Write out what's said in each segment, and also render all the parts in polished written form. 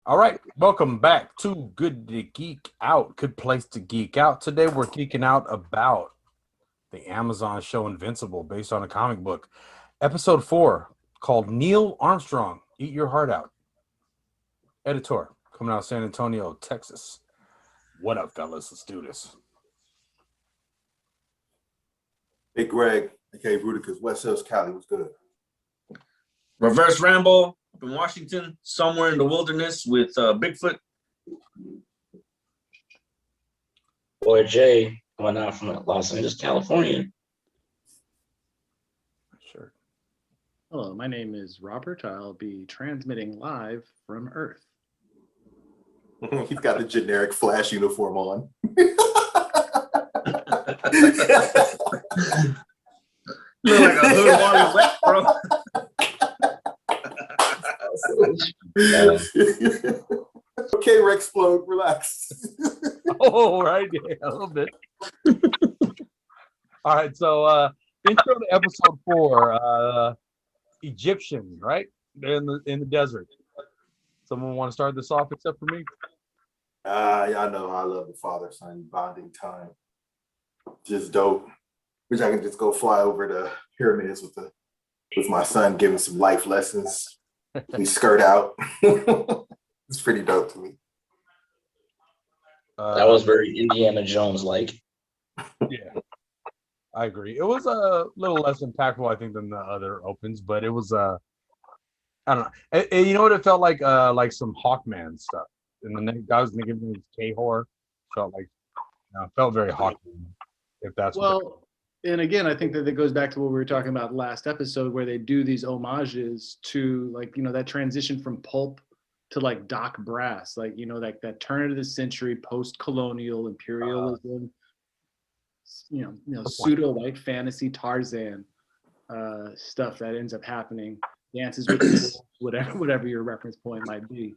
All right, welcome back to Good to Geek Out. Good place to geek out. Today we're geeking out about the Amazon show Invincible, based on a comic book. Episode 4, called Neil Armstrong, Eat Your Heart Out. Editor, coming out of San Antonio, Texas. What up, fellas? Let's do this. Hey, Greg, aka Rudica's West Hills, Cali. What's good? Reverse Rambo up in Washington, somewhere in the wilderness with Bigfoot. Boy Jay, coming out from Los Angeles, California. Sure. Hello, my name is Robert. I'll be transmitting live from Earth. He's got a generic Flash uniform on. You look like a hood Wally West, bro. Okay, Rex Explode, relax. Oh, right. Yeah, a little bit. All right, so intro to episode 4, Egyptian, right? They're in the desert. Someone want to start this off except for me? Y'all know I love the father-son bonding time. Just dope. Wish I could just go fly over the pyramids with my son, giving some life lessons. We skirt out. It's pretty dope to me. That was very Indiana Jones like. Yeah, I agree. It was a little less impactful, I think, than the other opens, but it was I don't know. You know what it felt like some Hawkman stuff. And the name, I was thinking it was K-Hor. Felt like, felt very Hawkman. If that's Well, and again, I think that it goes back to what we were talking about last episode, where they do these homages to, like, that transition from pulp to like Doc Brass, like, like that turn of the century post-colonial imperialism, pseudo white fantasy Tarzan stuff that ends up happening. Dances with the Wolves, whatever your reference point might be.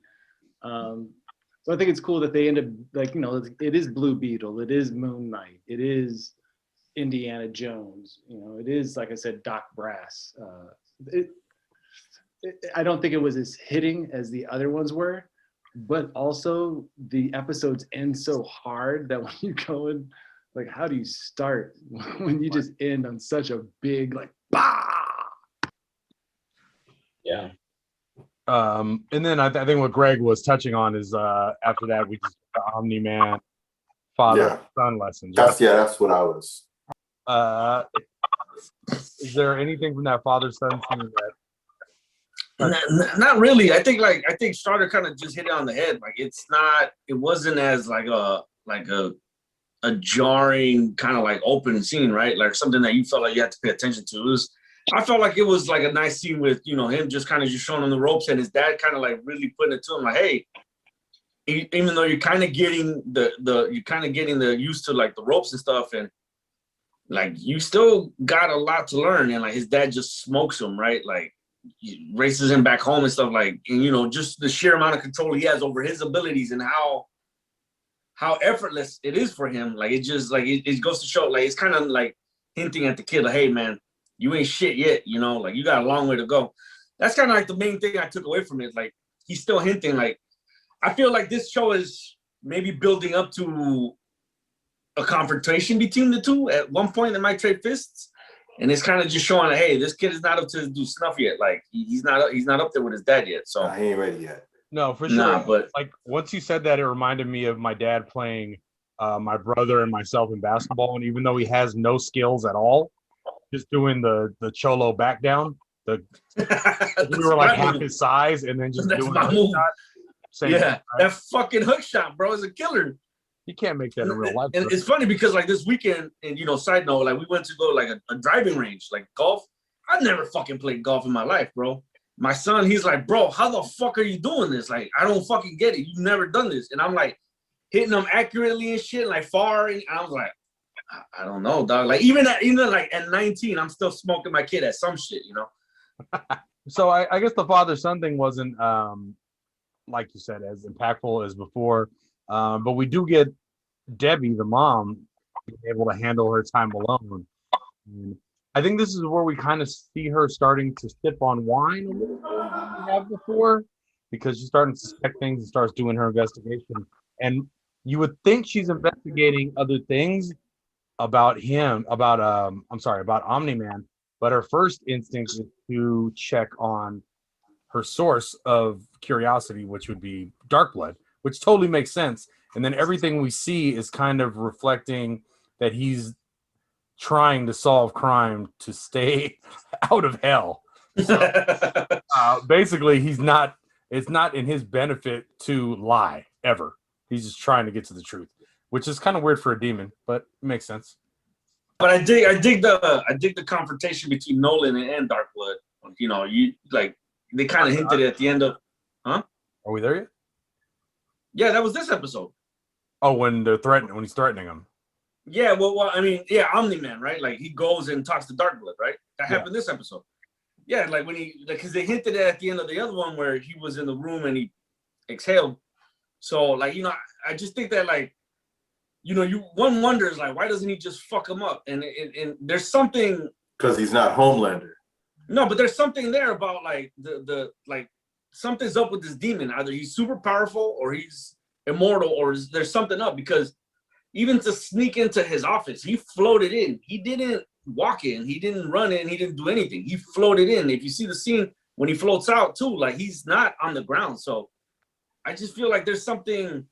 So I think it's cool that they end up, like, it is Blue Beetle, it is Moon Knight, it is Indiana Jones, it is, like I said, Doc Brass. I don't think it was as hitting as the other ones were, but also the episodes end so hard that when you go in, like, how do you start when you just end on such a big, like, bah! Yeah. And then I think what Greg was touching on is after that we just the Omni-Man father-son lessons. Right? That's what I was. Is there anything from that father-son scene that Not really. I think Starter kind of just hit it on the head. Like it wasn't as like a jarring kind of like open scene, right? Like something that you felt like you had to pay attention to. I felt like it was like a nice scene with, him just kind of just showing him the ropes and his dad kind of like really putting it to him like, hey, even though you're kind of getting the used to like the ropes and stuff, and like you still got a lot to learn. And like his dad just smokes him, right? Like he races him back home and stuff, like, and just the sheer amount of control he has over his abilities and how effortless it is for him. Like it just like it goes to show, like it's kind of like hinting at the kid, like, hey man, you ain't shit yet, like you got a long way to go. That's kind of like the main thing I took away from it. Like he's still hinting, like I feel like this show is maybe building up to a confrontation between the two. At one point they might trade fists, and it's kind of just showing, like, hey, this kid is not up to do snuff yet. Like he's not up there with his dad yet. So He ain't ready yet. No, for sure. Nah, but like once you said that, it reminded me of my dad playing my brother and myself in basketball, and even though he has no skills at all, just doing the cholo back down. We were like half his size, and then just doing my move. Shot. Yeah, right? that fucking hook shot, bro, is a killer. You can't make that in real life. And it's funny because like this weekend, and side note, like we went to go like a driving range, like golf. I've never fucking played golf in my life, bro. My son, he's like, bro, how the fuck are you doing this? Like, I don't fucking get it. You've never done this. And I'm like hitting them accurately and shit, like far. And I was like, I don't know, dog. Like even like at 19, I'm still smoking my kid at some shit, So I guess the father-son thing wasn't like you said, as impactful as before. But we do get Debbie, the mom, being able to handle her time alone. And I think this is where we kind of see her starting to sip on wine a little bit than we have before. because she's starting to suspect things and starts doing her investigation. And you would think she's investigating other things about him, about Omni-Man, but her first instinct is to check on her source of curiosity, which would be Darkblood, which totally makes sense. And then everything we see is kind of reflecting that he's trying to solve crime to stay out of hell. So basically, it's not in his benefit to lie ever. He's just trying to get to the truth, which is kind of weird for a demon, but it makes sense. But I dig the confrontation between Nolan and Darkblood. You know, they kind of hinted at the end of, huh? Are we there yet? Yeah, that was this episode. Oh, when he's threatening him. Yeah, well, I mean, yeah, Omni-Man, right? Like he goes and talks to Darkblood, right? That happened this episode. Yeah, like when because they hinted at the end of the other one where he was in the room and he exhaled. So, like, you know, I just think that, like, you know, one wonders, like, why doesn't he just fuck him up? And there's something, because he's not Homelander. no, but there's something there about like like something's up with this demon. Either he's super powerful or he's immortal, or there's something up, because even to sneak into his office, he floated in. He didn't walk in. He didn't run in. He didn't do anything. He floated in. If you see the scene when he floats out too, like he's not on the ground. So I just feel like there's something.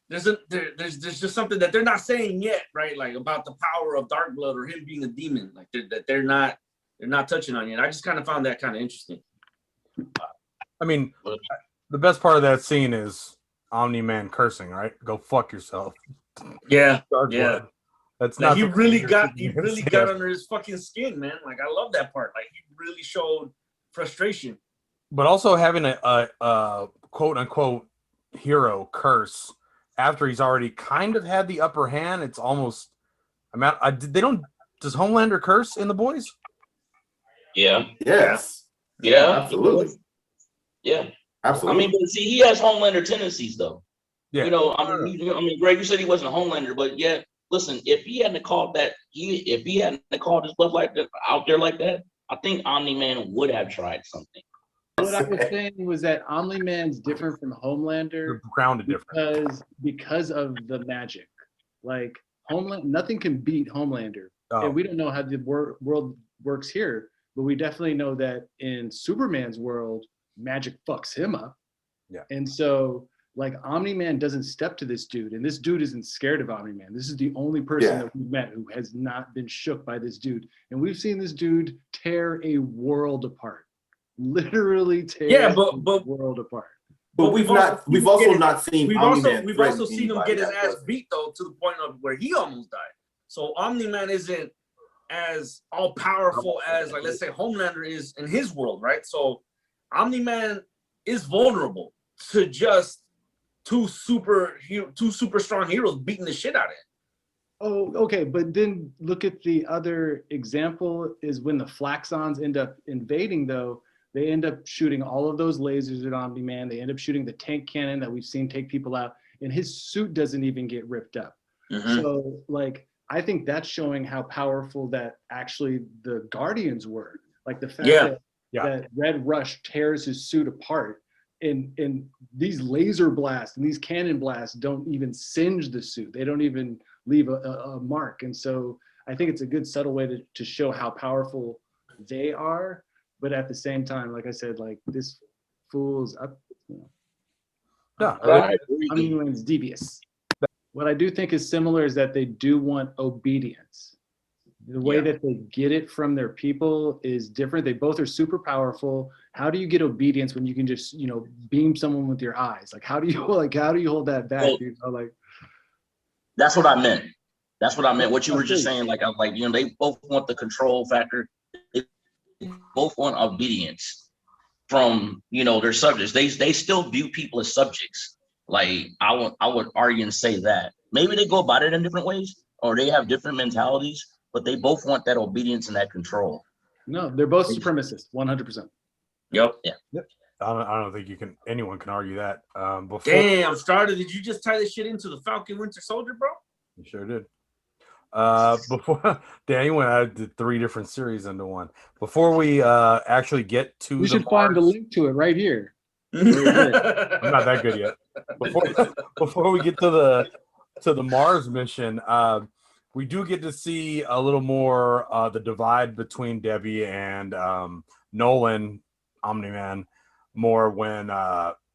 There's just something that they're not saying yet, right? Like about the power of Darkblood or him being a demon. Like they're not touching on yet. I just kind of found that kind of interesting. I mean, the best part of that scene is Omni-Man cursing, right? Go fuck yourself. Yeah, Darkblood. yeah. That's Like not. he really got under his fucking skin, man. Like I love that part. Like he really showed frustration. But also having a quote unquote hero curse after he's already kind of had the upper hand, it's almost. I mean, they don't. Does Homelander curse in The Boys? Yeah. Yes. Yeah. Absolutely. Yeah. Absolutely. I mean, but see, he has Homelander tendencies, though. Yeah. You know, I mean, Greg, you said he wasn't a Homelander, but yeah, listen, if he hadn't called that, if he hadn't called his bluff like that out there like that, I think Omni-Man would have tried something. What I was saying was that Omni-Man's different from Homelander. They're grounded different because of the magic. Like Homeland, nothing can beat Homelander, and we don't know how the world works here, but we definitely know that in Superman's world, magic fucks him up. Yeah, and so. Like Omni-Man doesn't step to this dude, and this dude isn't scared of Omni-Man. This is the only person that we've met who has not been shook by this dude. And we've seen this dude tear a world apart, literally tear a world apart. But we've also not seen Omni-Man. We've also seen him get his ass beat though, to the point of where he almost died. So Omni-Man isn't as all powerful as, like, let's say Homelander is in his world, right? So Omni-Man is vulnerable to just two super strong heroes beating the shit out of him. Oh, okay, but then look at the other example is when the Flaxons end up invading, though, they end up shooting all of those lasers at Omni-Man. They end up shooting the tank cannon that we've seen take people out, and his suit doesn't even get ripped up. Mm-hmm. So, like, I think that's showing how powerful that actually the Guardians were. Like the fact that Red Rush tears his suit apart, and these laser blasts and these cannon blasts don't even singe the suit. They don't even leave a mark. And so I think it's a good subtle way to show how powerful they are. But at the same time, like I said, like this fool's up. You know, Omni-Man's devious. What I do think is similar is that they do want obedience. The way that they get it from their people is different. They both are super powerful. How do you get obedience when you can just, you know, beam someone with your eyes? Like, how do you hold that back? Well, you know, like, that's what I meant. That's what I meant. What you were just saying, like, I'm like, you know, they both want the control factor. They both want obedience from, you know, their subjects. They still view people as subjects. Like, I would argue and say that maybe they go about it in different ways, or they have different mentalities, but they both want that obedience and that control. No, they're both supremacists, 100%. Yep. Yeah. Yep. I don't think anyone can argue that. Damn, Starter, did you just tie this shit into the Falcon Winter Soldier, bro? You sure did. Before Danny went, I did 3 different series into one. Before we actually get to, we should find a link to it right here. I'm not that good yet. Before we get to the Mars mission, we do get to see a little more the divide between Debbie and Nolan, Omni-Man, more when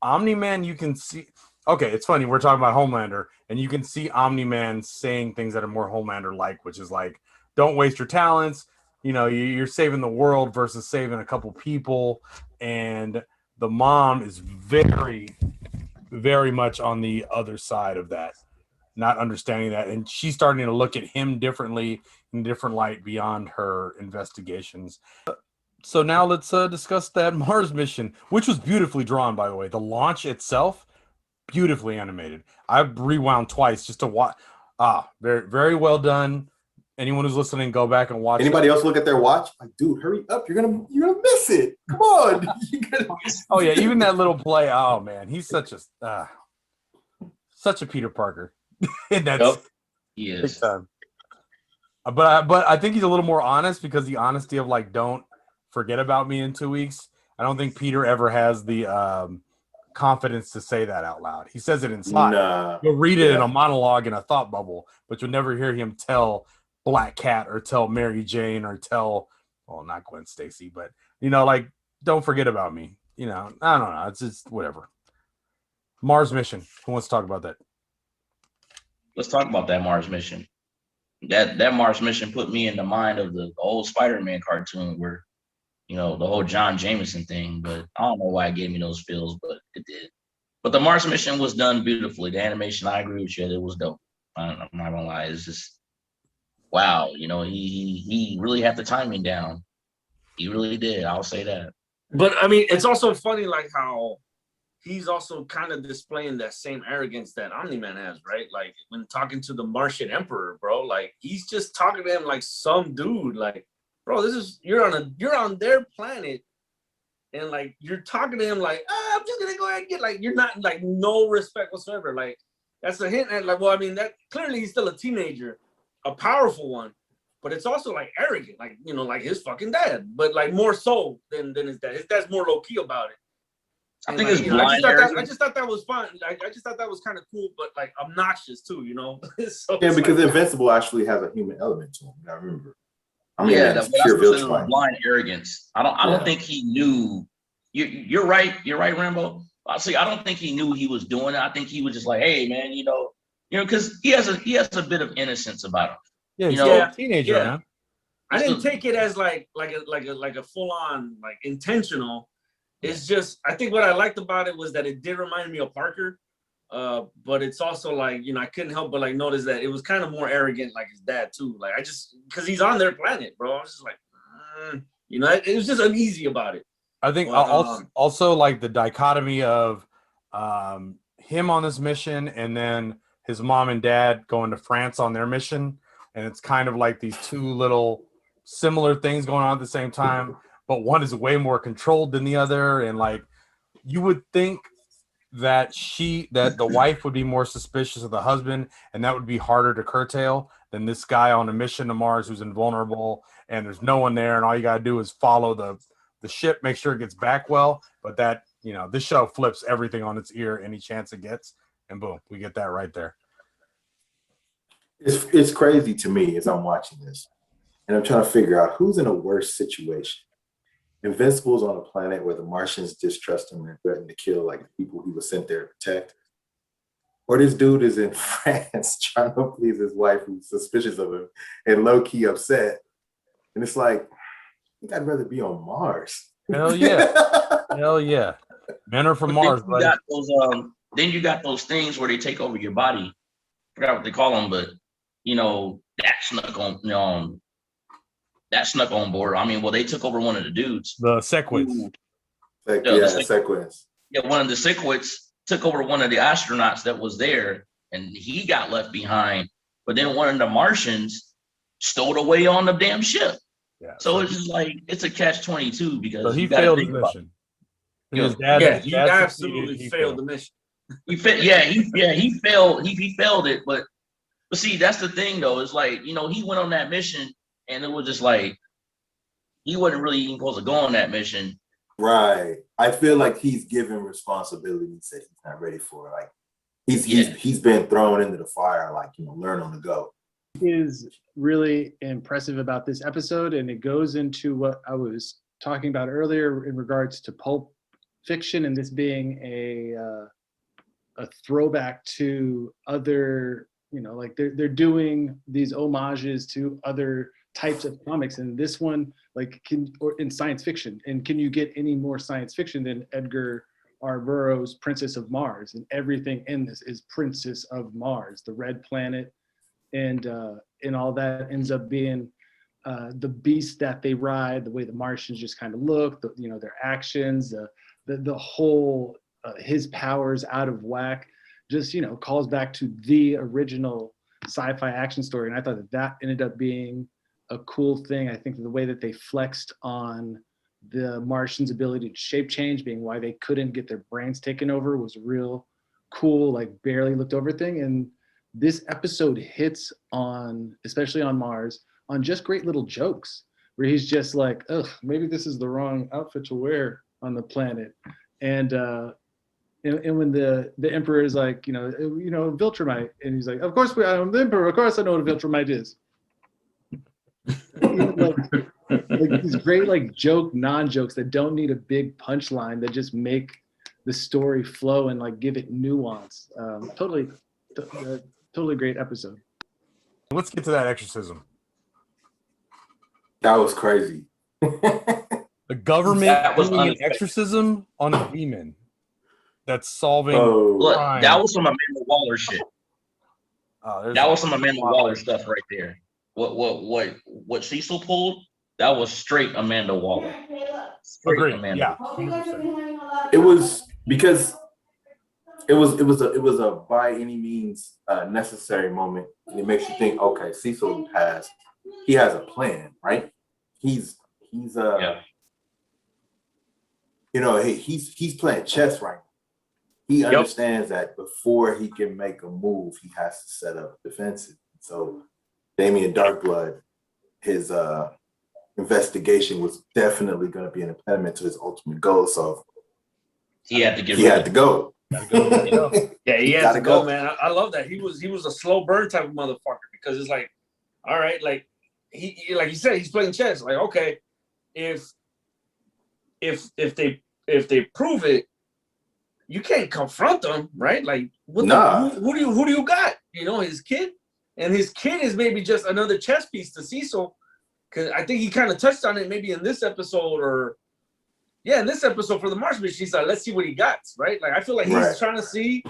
Omni-Man, you can see. Okay, it's funny. We're talking about Homelander, and you can see Omni-Man saying things that are more Homelander-like, which is like, don't waste your talents. You know, you're saving the world versus saving a couple people. And the mom is very, very much on the other side of that, not understanding that. And she's starting to look at him differently, in a different light beyond her investigations. So now let's discuss that Mars mission, which was beautifully drawn, by the way. The launch itself, beautifully animated. I've rewound twice just to watch. Very, very well done. Anyone who's listening, go back and watch. Anybody else look at their watch? Like, dude, hurry up! You're gonna miss it. Come on. Oh yeah, even that little play. Oh man, he's such a Peter Parker. And that's Yep. He is. big time. But I think he's a little more honest, because the honesty of like, don't forget about me in 2 weeks. I don't think Peter ever has the confidence to say that out loud. He says it inside. Nah. You'll read it in a monologue in a thought bubble, but you'll never hear him tell Black Cat or tell Mary Jane or tell, well, not Gwen Stacy, but like, don't forget about me. I don't know. It's just whatever. Mars mission. Who wants to talk about that? Let's talk about that Mars mission. That Mars mission put me in the mind of the old Spider-Man cartoon where, the whole John Jameson thing, but I don't know why it gave me those feels, but it did. But the Mars mission was done beautifully. The animation, I agree with you, it was dope. I'm not gonna lie, it's just wow. He really had the timing down. He really did. I'll say that. But I mean, it's also funny, like how he's also kind of displaying that same arrogance that Omni-Man has, right? Like when talking to the Martian Emperor, bro, like he's just talking to him like some dude, like, bro, you're on their planet, and like you're talking to him like, I'm just gonna go ahead and get, like, you're not, like, no respect whatsoever. Like that's a hint at, like, well, I mean, that clearly he's still a teenager, a powerful one, but it's also like arrogant, like, like his fucking dad, but like more so than his dad. His dad's more low key about it. I And think like, it's blind I just thought that was fun. Like, I just thought that was kind of cool, but like obnoxious too, So Yeah, because like, Invincible actually has a human element to him. I remember. I mean, yeah, that's that's pure what Viltron. blind arrogance. I don't think he knew. You're right. You're right, Rambo. I don't think he knew he was doing it. I think he was just like, hey, man, because he has a bit of innocence about him. Yeah, he's a teenager, yeah. man. I didn't take it as like a full on, like, intentional. It's just, I think what I liked about it was that it did remind me of Parker, but it's also like, I couldn't help but like notice that it was kind of more arrogant, like his dad too. Like because he's on their planet, bro. I was just like, it was just uneasy about it. I think also like the dichotomy of him on this mission and then his mom and dad going to France on their mission, and it's kind of like these two little similar things going on at the same time, but one is way more controlled than the other. And like, you would think that the wife would be more suspicious of the husband, and that would be harder to curtail than this guy on a mission to Mars who's invulnerable and there's no one there, and all you got to do is follow the ship, make sure it gets back well. But that, this show flips everything on its ear any chance it gets, and boom, we get that right there. It's crazy to me as I'm watching this, and I'm trying to figure out who's in a worse situation. Invincible's on a planet where the Martians distrust him and threaten to kill like the people he was sent there to protect. Or this dude is in France trying to please his wife who's suspicious of him and low-key upset. And it's like, I think I'd rather be on Mars. Hell yeah. Hell yeah. Men are from Mars, buddy. Then you got those things where they take over your body. I forgot what they call them, but that snuck on board. I mean, well, they took over one of the dudes. The Sequids. The Sequids. Yeah, one of the Sequids took over one of the astronauts that was there, and he got left behind. But then one of the Martians stowed away on the damn ship. Yeah. So it's just like, it's a catch-22 because he failed his mission. His dad, he absolutely failed the mission. He failed it, but see, that's the thing though. It's like, he went on that mission and it was just like, he wasn't really even supposed to go on that mission. Right. I feel like he's given responsibilities that he's not ready for. Like he's been thrown into the fire, like learn on the go. Is really impressive about this episode, and it goes into what I was talking about earlier in regards to Pulp Fiction, and this being a throwback to other, like they're doing these homages to other types of comics, and this one, like, or in science fiction, and can you get any more science fiction than Edgar R. Burroughs' Princess of Mars? And everything in this is Princess of Mars, the red planet, and all that ends up being the beast that they ride, the way the Martians just kind of look, their actions, the whole his powers out of whack, just calls back to the original sci-fi action story. And I thought that ended up being a cool thing. I think the way that they flexed on the Martians' ability to shape change, being why they couldn't get their brains taken over, was real cool, like barely looked over thing. And this episode hits on, especially on Mars, on just great little jokes where he's just like, ugh, maybe this is the wrong outfit to wear on the planet. And when the emperor is like, Viltrumite, and he's like, of course I'm the emperor, of course I know what a Viltrumite is. like these great like joke non-jokes that don't need a big punchline, that just make the story flow and like give it nuance. Totally great episode. Let's get to that exorcism. That was crazy. The government That was doing an unexpected. exorcism on a demon that's solving Look, crime. that was some Amanda Waller shit. That was some Amanda Waller stuff right there. What Cecil pulled, that was straight Amanda Waller. Straight Agreed. Amanda. Yeah, 100%. It was because it was a by any means necessary moment, and it makes you think. Okay, Cecil has a plan, right? He's he's playing chess right now. He understands that before he can make a move, he has to set up defensive. So Damien Darkblood, his investigation was definitely going to be an impediment to his ultimate goal. So he had to he had to go. Yeah, he had to go, man. I love that. He was a slow burn type of motherfucker, because it's like, all right, like he like you said, he's playing chess. Like, okay, if they prove it, you can't confront them, right? Like, who do you got? His kid, and his kid is maybe just another chess piece to Cecil, because I think he kind of touched on it maybe in this episode, in this episode for the Mars mission. He's like, let's see what he got, right? Like, I feel like he's trying to see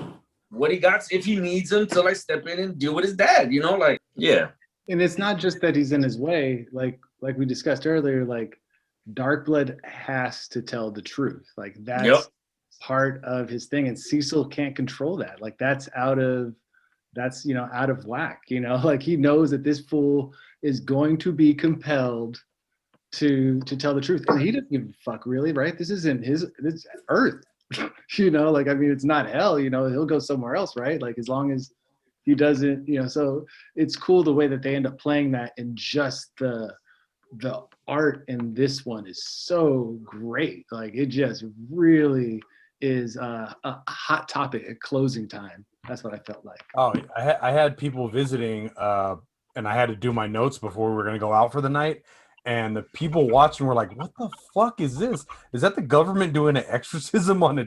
what he got, if he needs him to like step in and deal with his dad, like, yeah. And it's not just that he's in his way, like we discussed earlier, like Darkblood has to tell the truth. Like that's part of his thing, and Cecil can't control that. Like that's out of whack, like he knows that this fool is going to be compelled to tell the truth, and he doesn't give a fuck, really, right? This isn't this Earth. Like, I mean, it's not hell, he'll go somewhere else, right? Like, as long as he doesn't, so it's cool the way that they end up playing that, and just the art in this one is so great. Like, it just really is a hot topic at closing time. That's what I felt like. Oh, I had people visiting, and I had to do my notes before we were going to go out for the night. And the people watching were like, what the fuck is this? Is that the government doing an exorcism on a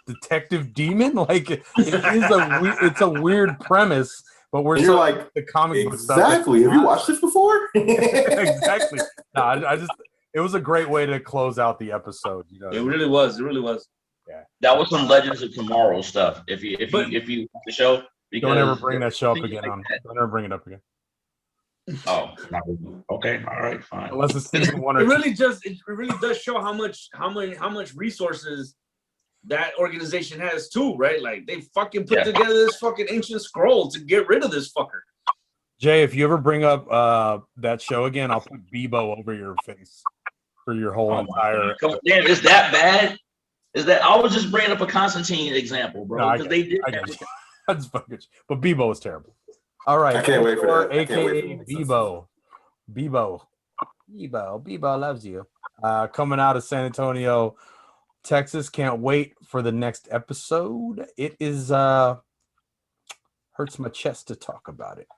detective demon? Like, it's a weird premise, but you're like the comic book stuff. Exactly. Have you watched this before? Exactly. No, it was a great way to close out the episode. It really was. It really was. Yeah. That was some Legends of Tomorrow stuff. If you watch the show, don't ever bring that show up again. Don't ever bring it up again. Oh, okay, all right, fine. Unless it's season one or it really does show how much resources that organization has too, right? Like, they fucking put together this fucking ancient scroll to get rid of this fucker. Jay, if you ever bring up that show again, I'll put Bebo over your face for your whole entire. Damn, is that bad? Is that? I was just bringing up a Constantine example, bro, because they did. I just fucking. But Bebo was terrible. All right, I can't wait for that. AKA Bebo. Bebo loves you. Coming out of San Antonio Texas, can't wait for the next episode. It is hurts my chest to talk about it.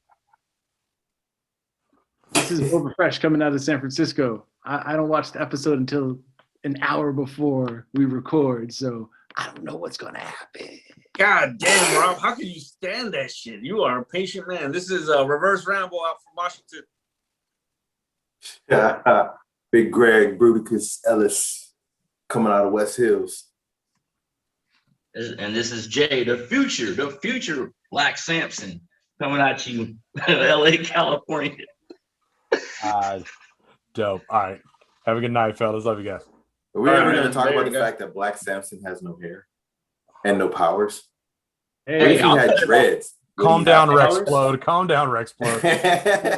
This is Boba Fresh coming out of San Francisco. I don't watch the episode until an hour before we record, so I don't know what's gonna happen. God damn, Rob, how can you stand that shit? You are a patient man. This is a reverse ramble out from Washington. Big Greg Bruticus Ellis coming out of West Hills. And this is Jay, the future Black Samson coming at you, LA, California. Dope. All right. Have a good night, fellas. Love you guys. Are we All ever right, going to talk there about you the go. fact that Black Samson has no hair and no powers? Hey, He had dreads. Calm down, Rexplode. Calm down, Rexplode.